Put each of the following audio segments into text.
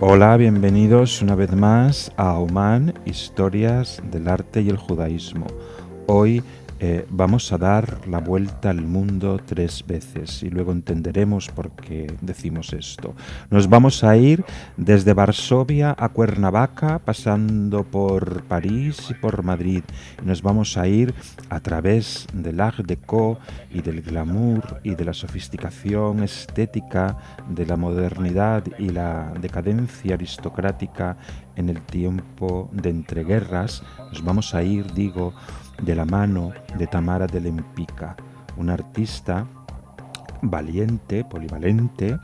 Hola, bienvenidos una vez más a Oman, Historias del Arte y el Judaísmo. Hoy vamos a dar la vuelta al mundo 3 veces y luego entenderemos por qué decimos esto. Nos vamos a ir desde Varsovia a Cuernavaca, pasando por París y por Madrid. Y nos vamos a ir a través del Art Déco y del glamour y de la sofisticación estética, de la modernidad y la decadencia aristocrática en el tiempo de entreguerras. Nos vamos a ir, digo, de la mano de Tamara de Lempicka, una artista valiente, polivalente,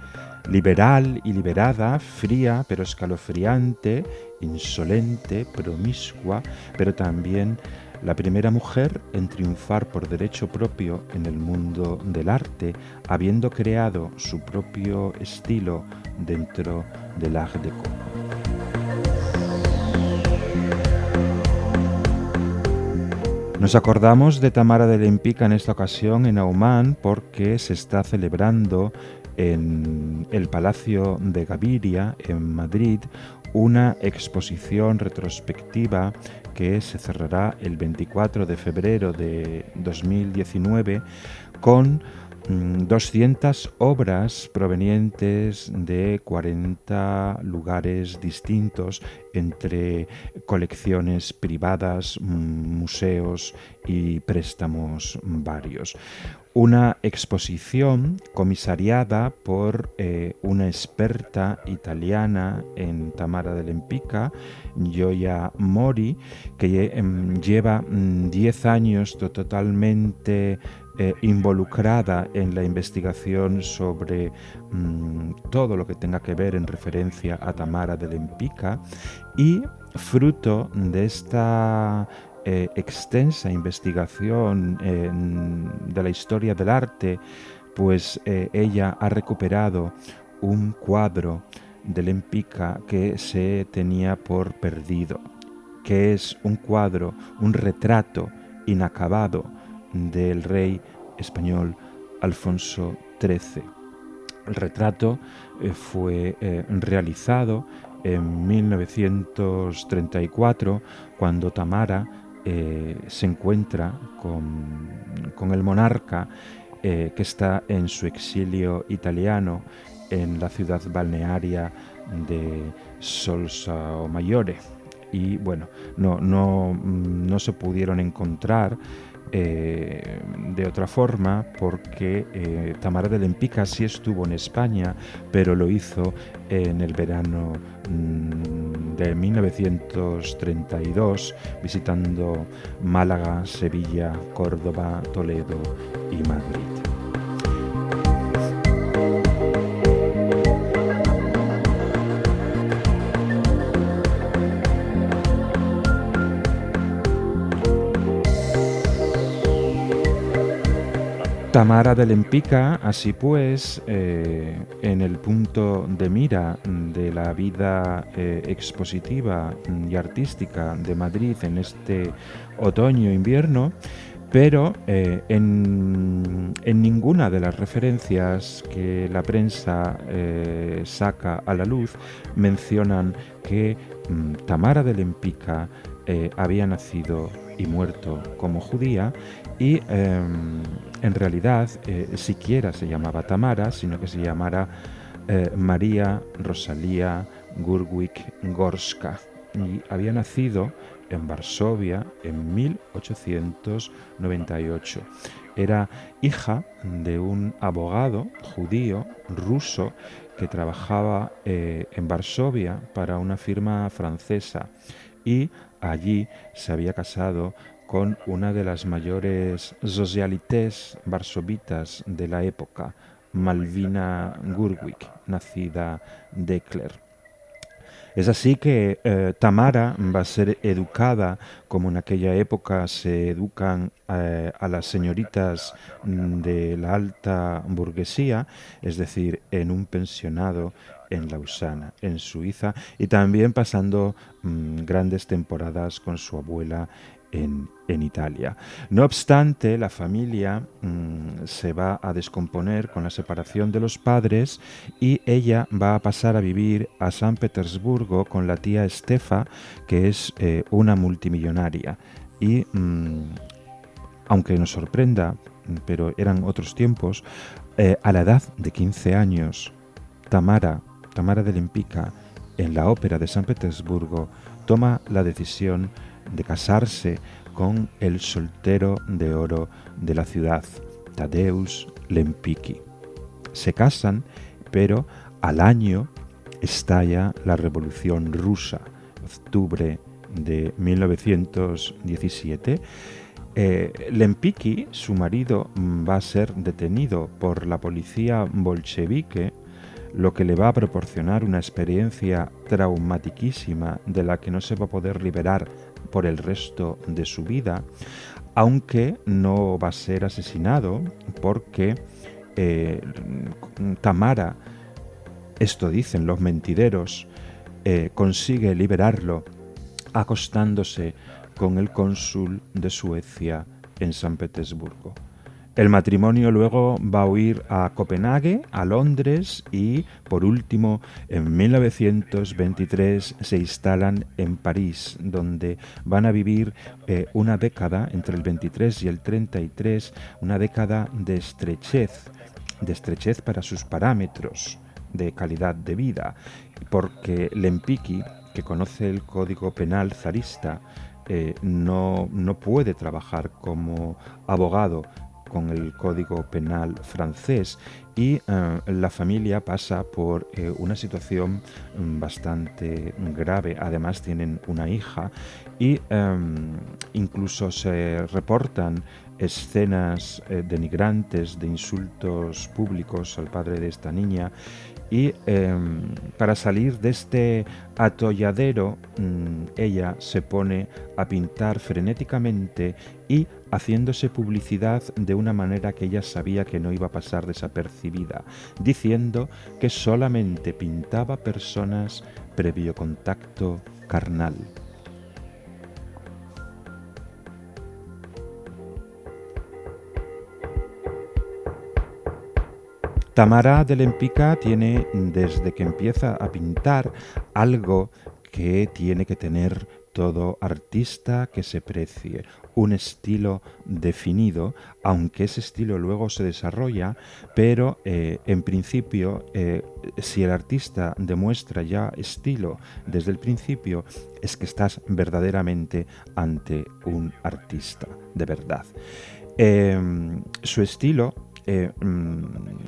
liberal y liberada, fría pero escalofriante, insolente, promiscua, pero también la primera mujer en triunfar por derecho propio en el mundo del arte, habiendo creado su propio estilo dentro del Art Déco. Nos acordamos de Tamara de Lempicka en esta ocasión en Oman porque se está celebrando en el Palacio de Gaviria, en Madrid, una exposición retrospectiva que se cerrará el 24 de febrero de 2019 con 200 obras provenientes de 40 lugares distintos, entre colecciones privadas, museos y préstamos varios. Una exposición comisariada por una experta italiana en Tamara de Lempicka, Gioia Mori, que lleva 10 años totalmente involucrada en la investigación sobre todo lo que tenga que ver en referencia a Tamara de Lempicka, y fruto de esta extensa investigación de la historia del arte, pues ella ha recuperado un cuadro de Lempicka que se tenía por perdido, que es un cuadro, un retrato inacabado del rey español Alfonso XIII. El retrato fue realizado en 1934, cuando Tamara se encuentra con el monarca que está en su exilio italiano en la ciudad balnearia de Solsomaiore. Y bueno, no se pudieron encontrar de otra forma, porque Tamara de Lempicka sí estuvo en España, pero lo hizo en el verano de 1932, visitando Málaga, Sevilla, Córdoba, Toledo y Madrid. Tamara de Lempicka, así pues, en el punto de mira de la vida expositiva y artística de Madrid en este otoño-invierno, pero en ninguna de las referencias que la prensa saca a la luz mencionan que Tamara de Lempicka había nacido y muerto como judía, y en realidad siquiera se llamaba Tamara, sino que se llamara María Rosalía Gurwicz-Gorska, y había nacido en Varsovia en 1898. Era hija de un abogado judío ruso que trabajaba en Varsovia para una firma francesa, y allí se había casado con una de las mayores socialités varsovitas de la época, Malvina Gurwicz, nacida Dekler. Es así que Tamara va a ser educada como en aquella época se educan a las señoritas de la alta burguesía, es decir, en un pensionado en Lausana, en Suiza, y también pasando grandes temporadas con su abuela en Italia. No obstante, la familia se va a descomponer con la separación de los padres y ella va a pasar a vivir a San Petersburgo con la tía Stefa, que es una multimillonaria. Y aunque nos sorprenda, pero eran otros tiempos, a la edad de 15 años, Tamara de Lempicka, en la ópera de San Petersburgo, toma la decisión de casarse con el soltero de oro de la ciudad, Tadeusz Lempicki. Se casan, pero al año estalla la Revolución Rusa, octubre de 1917. Lempicki, su marido, va a ser detenido por la policía bolchevique, lo que le va a proporcionar una experiencia traumatiquísima de la que no se va a poder liberar por el resto de su vida, aunque no va a ser asesinado porque Tamara, esto dicen los mentideros, consigue liberarlo acostándose con el cónsul de Suecia en San Petersburgo. El matrimonio luego va a huir a Copenhague, a Londres y, por último, en 1923 se instalan en París, donde van a vivir una década, entre el 23 y el 33, una década de estrechez para sus parámetros de calidad de vida, porque Lempicki, que conoce el código penal zarista, no puede trabajar como abogado con el código penal francés y la familia pasa por una situación bastante grave. Además tienen una hija y incluso se reportan escenas denigrantes de insultos públicos al padre de esta niña. Y para salir de este atolladero, ella se pone a pintar frenéticamente y haciéndose publicidad de una manera que ella sabía que no iba a pasar desapercibida, diciendo que solamente pintaba personas previo contacto carnal. Tamara de Lempicka tiene, desde que empieza a pintar, algo que tiene que tener todo artista que se precie, un estilo definido, aunque ese estilo luego se desarrolla, pero en principio, si el artista demuestra ya estilo desde el principio, es que estás verdaderamente ante un artista de verdad. Su estilo,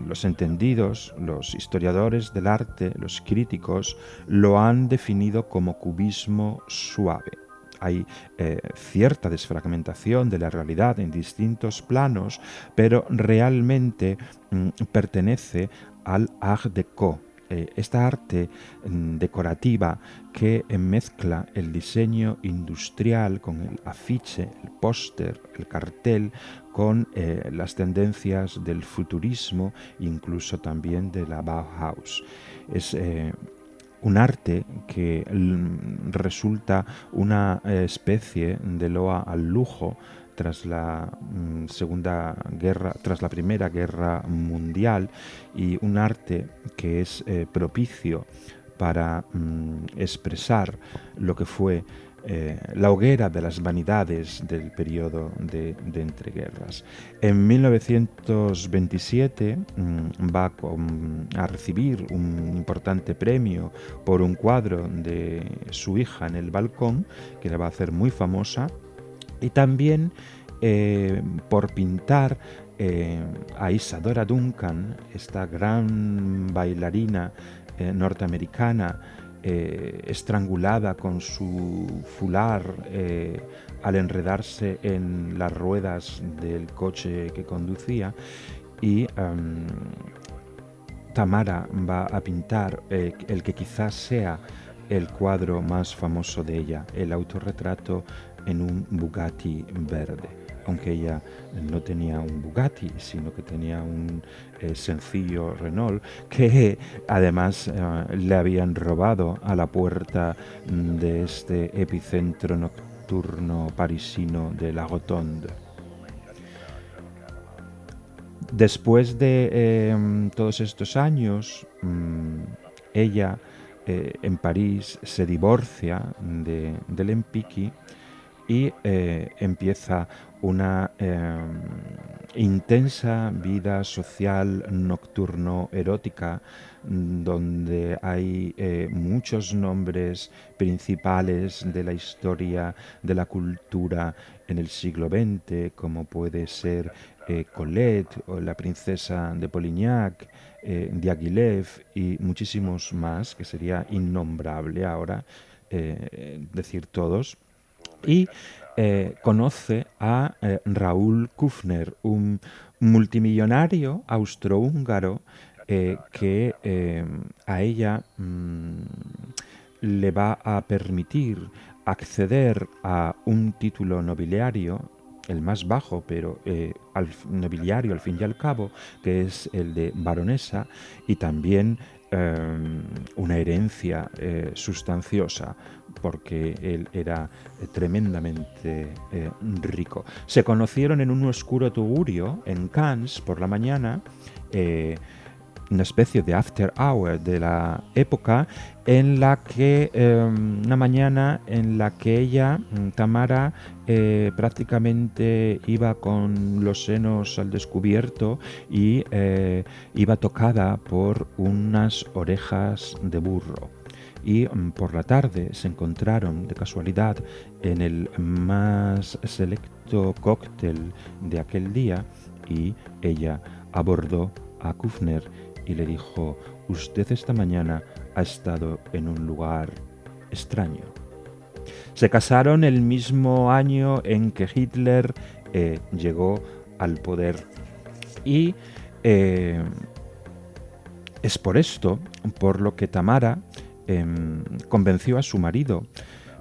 los entendidos, los historiadores del arte, los críticos, lo han definido como cubismo suave. Hay cierta desfragmentación de la realidad en distintos planos, pero realmente pertenece al Art Deco, esta arte decorativa que mezcla el diseño industrial con el afiche, el póster, el cartel, con las tendencias del futurismo, incluso también de la Bauhaus. Es un arte que resulta una especie de loa al lujo tras la tras la Primera Guerra Mundial, y un arte que es propicio para expresar lo que fue la hoguera de las vanidades del periodo de entreguerras. En 1927 va a recibir un importante premio por un cuadro de su hija en el balcón, que la va a hacer muy famosa, y también por pintar a Isadora Duncan, esta gran bailarina norteamericana, estrangulada con su fular al enredarse en las ruedas del coche que conducía. Y Tamara va a pintar el que quizás sea el cuadro más famoso de ella, el autorretrato en un Bugatti verde, aunque ella no tenía un Bugatti, sino que tenía un sencillo Renault, que además le habían robado a la puerta de este epicentro nocturno parisino de La Rotonde. Después de todos estos años, ella en París se divorcia de Lempicki y empieza una intensa vida social nocturno-erótica donde hay muchos nombres principales de la historia de la cultura en el siglo XX, como puede ser Colette o la princesa de Polignac, Diaghilev y muchísimos más, que sería innombrable ahora decir todos. Y conoce a Raúl Kufner, un multimillonario austrohúngaro que a ella le va a permitir acceder a un título nobiliario, el más bajo, pero nobiliario al fin y al cabo, que es el de baronesa, y también una herencia sustanciosa, porque él era tremendamente rico. Se conocieron en un oscuro tugurio en Cannes por la mañana, una especie de after hour de la época, en la que una mañana en la que ella, Tamara, prácticamente iba con los senos al descubierto y iba tocada por unas orejas de burro. Y por la tarde se encontraron de casualidad en el más selecto cóctel de aquel día y ella abordó a Kufner y le dijo: usted esta mañana ha estado en un lugar extraño. Se casaron el mismo año en que Hitler llegó al poder y es por esto por lo que Tamara convenció a su marido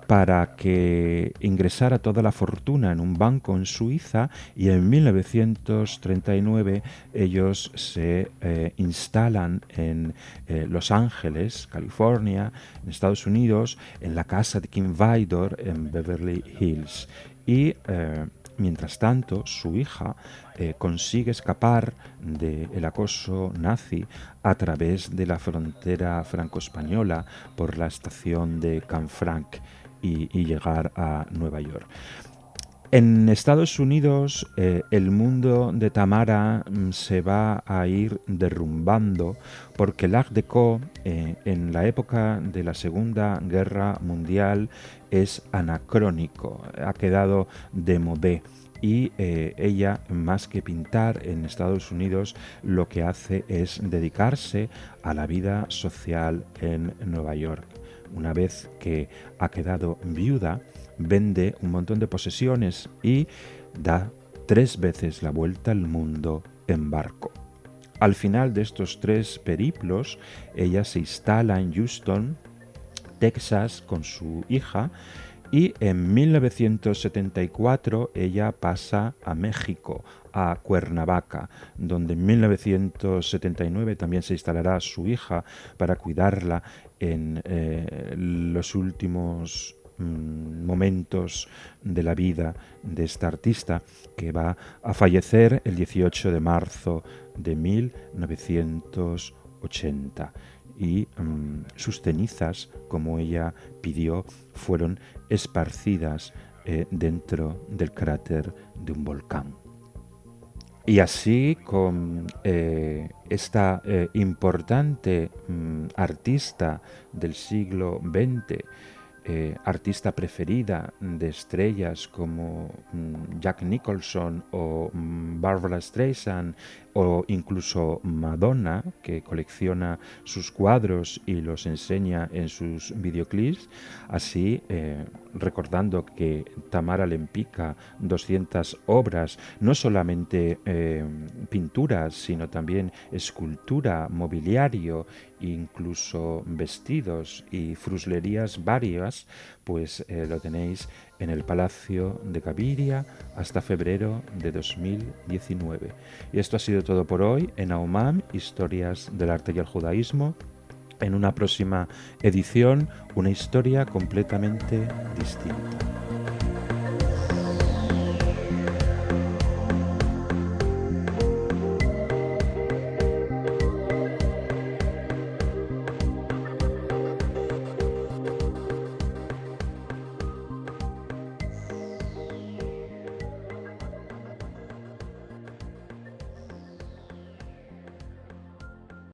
para que ingresara toda la fortuna en un banco en Suiza, y en 1939 ellos se instalan en Los Ángeles, California, en Estados Unidos, en la casa de Kim Vidor en Beverly Hills. Y mientras tanto, su hija consigue escapar del acoso nazi a través de la frontera franco-española por la estación de Canfranc y llegar a Nueva York. En Estados Unidos el mundo de Tamara se va a ir derrumbando porque l'Art déco en la época de la Segunda Guerra Mundial es anacrónico, ha quedado de modé. Y ella, más que pintar en Estados Unidos, lo que hace es dedicarse a la vida social en Nueva York. Una vez que ha quedado viuda, vende un montón de posesiones y da 3 veces la vuelta al mundo en barco. Al final de estos 3 periplos, ella se instala en Houston, Texas, con su hija, y en 1974 ella pasa a México, a Cuernavaca, donde en 1979 también se instalará su hija para cuidarla en los últimos momentos de la vida de esta artista, que va a fallecer el 18 de marzo de 1980. Y sus cenizas, como ella pidió, fueron esparcidas dentro del cráter de un volcán. Y así, con esta importante artista del siglo XX, artista preferida de estrellas como Jack Nicholson o Barbra Streisand o incluso Madonna, que colecciona sus cuadros y los enseña en sus videoclips, así recordando que Tamara Lempicka, 200 obras, no solamente pinturas, sino también escultura, mobiliario, incluso vestidos y fruslerías varias, pues lo tenéis en el Palacio de Gaviria hasta febrero de 2019. Y esto ha sido todo por hoy en AUMAM, Historias del Arte y el Judaísmo. En una próxima edición, una historia completamente distinta.